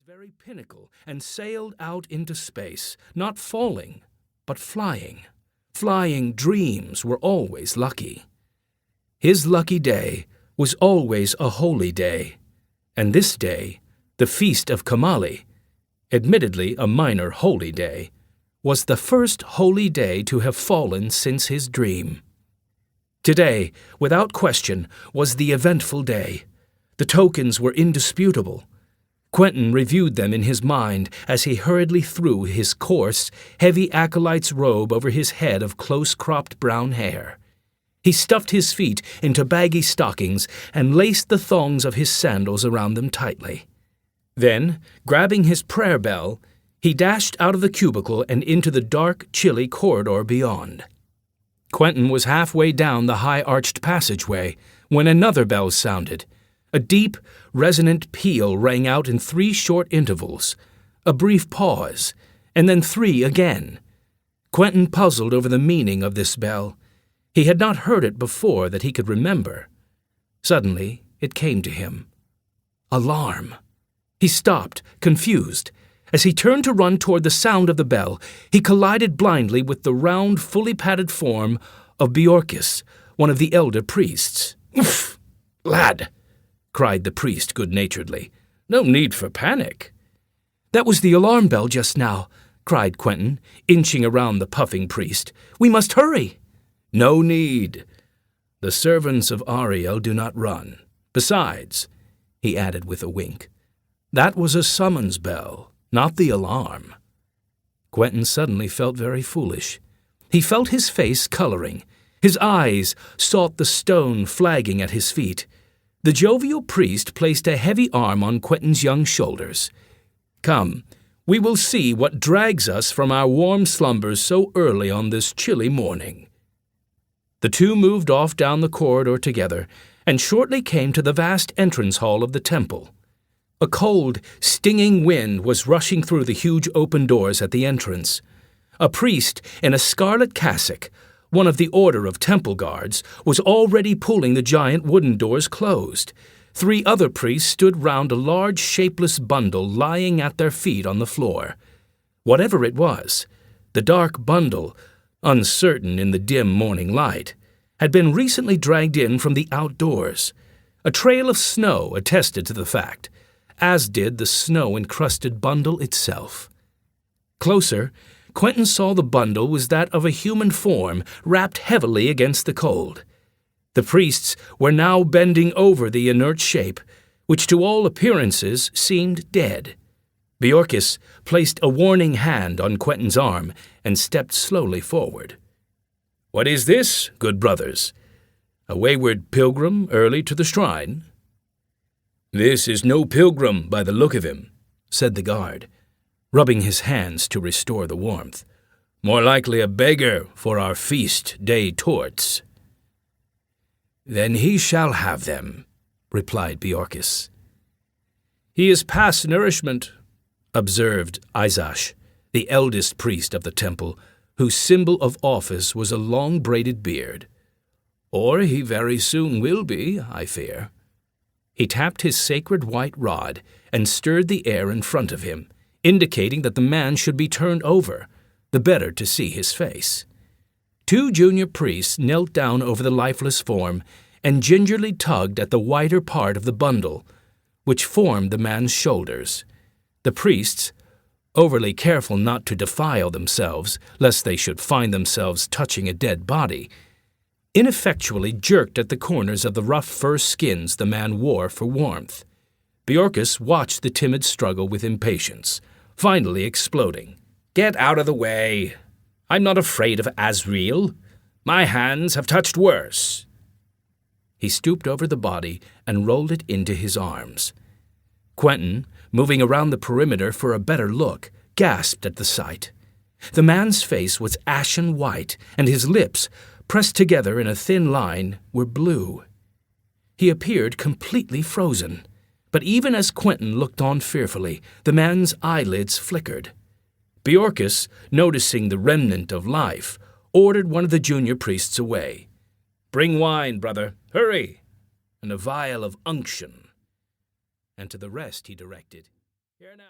very pinnacle and sailed out into space, not falling, but flying. Flying dreams were always lucky. His lucky day was always a holy day, and this day, the Feast of Kamali, admittedly a minor holy day, was the first holy day to have fallen since his dream. Today, without question, was the eventful day. The tokens were indisputable. Quentin reviewed them in his mind as he hurriedly threw his coarse, heavy acolyte's robe over his head of close-cropped brown hair. He stuffed his feet into baggy stockings and laced the thongs of his sandals around them tightly. Then, grabbing his prayer bell, he dashed out of the cubicle and into the dark, chilly corridor beyond. Quentin was halfway down the high-arched passageway when another bell sounded. A deep, resonant peal rang out in 3 short intervals, a brief pause, and then 3 again. Quentin puzzled over the meaning of this bell. He had not heard it before that he could remember. Suddenly, it came to him. Alarm. He stopped, confused. As he turned to run toward the sound of the bell, he collided blindly with the round, fully padded form of Bjorkis, one of the elder priests. "Oof, lad!" cried the priest good-naturedly. "No need for panic." "That was the alarm bell just now," cried Quentin, inching around the puffing priest. "We must hurry." "No need. The servants of Ariel do not run. Besides," he added with a wink, "that was a summons bell, not the alarm." Quentin suddenly felt very foolish. He felt his face coloring. His eyes sought the stone flagging at his feet. The jovial priest placed a heavy arm on Quentin's young shoulders. "Come, we will see what drags us from our warm slumbers so early on this chilly morning." The two moved off down the corridor together, and shortly came to the vast entrance hall of the temple. A cold, stinging wind was rushing through the huge open doors at the entrance. A priest in a scarlet cassock, one of the order of temple guards, was already pulling the giant wooden doors closed. 3 other priests stood round a large, shapeless bundle lying at their feet on the floor. Whatever it was, the dark bundle, uncertain in the dim morning light, had been recently dragged in from the outdoors. A trail of snow attested to the fact, as did the snow-encrusted bundle itself. Closer, Quentin saw the bundle was that of a human form wrapped heavily against the cold. The priests were now bending over the inert shape, which to all appearances seemed dead. Bjorkis placed a warning hand on Quentin's arm and stepped slowly forward. "What is this, good brothers? A wayward pilgrim early to the shrine?" "This is no pilgrim by the look of him," said the guard, rubbing his hands to restore the warmth. "More likely a beggar for our feast day torts." "Then he shall have them," replied Bjorkis. "He is past nourishment," observed Isash, the eldest priest of the temple, whose symbol of office was a long braided beard. "Or he very soon will be, I fear." He tapped his sacred white rod and stirred the air in front of him, indicating that the man should be turned over, the better to see his face. 2 junior priests knelt down over the lifeless form and gingerly tugged at the wider part of the bundle, which formed the man's shoulders. The priests, overly careful not to defile themselves, lest they should find themselves touching a dead body, ineffectually jerked at the corners of the rough fur skins the man wore for warmth. Bjorkis watched the timid struggle with impatience, finally exploding. "Get out of the way! I'm not afraid of Azrael. My hands have touched worse." He stooped over the body and rolled it into his arms. Quentin, moving around the perimeter for a better look, gasped at the sight. The man's face was ashen white, and his lips, pressed together in a thin line, were blue. He appeared completely frozen, but even as Quentin looked on fearfully, the man's eyelids flickered. Bjorkis, noticing the remnant of life, ordered one of the junior priests away. "Bring wine, brother, hurry, and a vial of unction." And to the rest he directed, "Here now."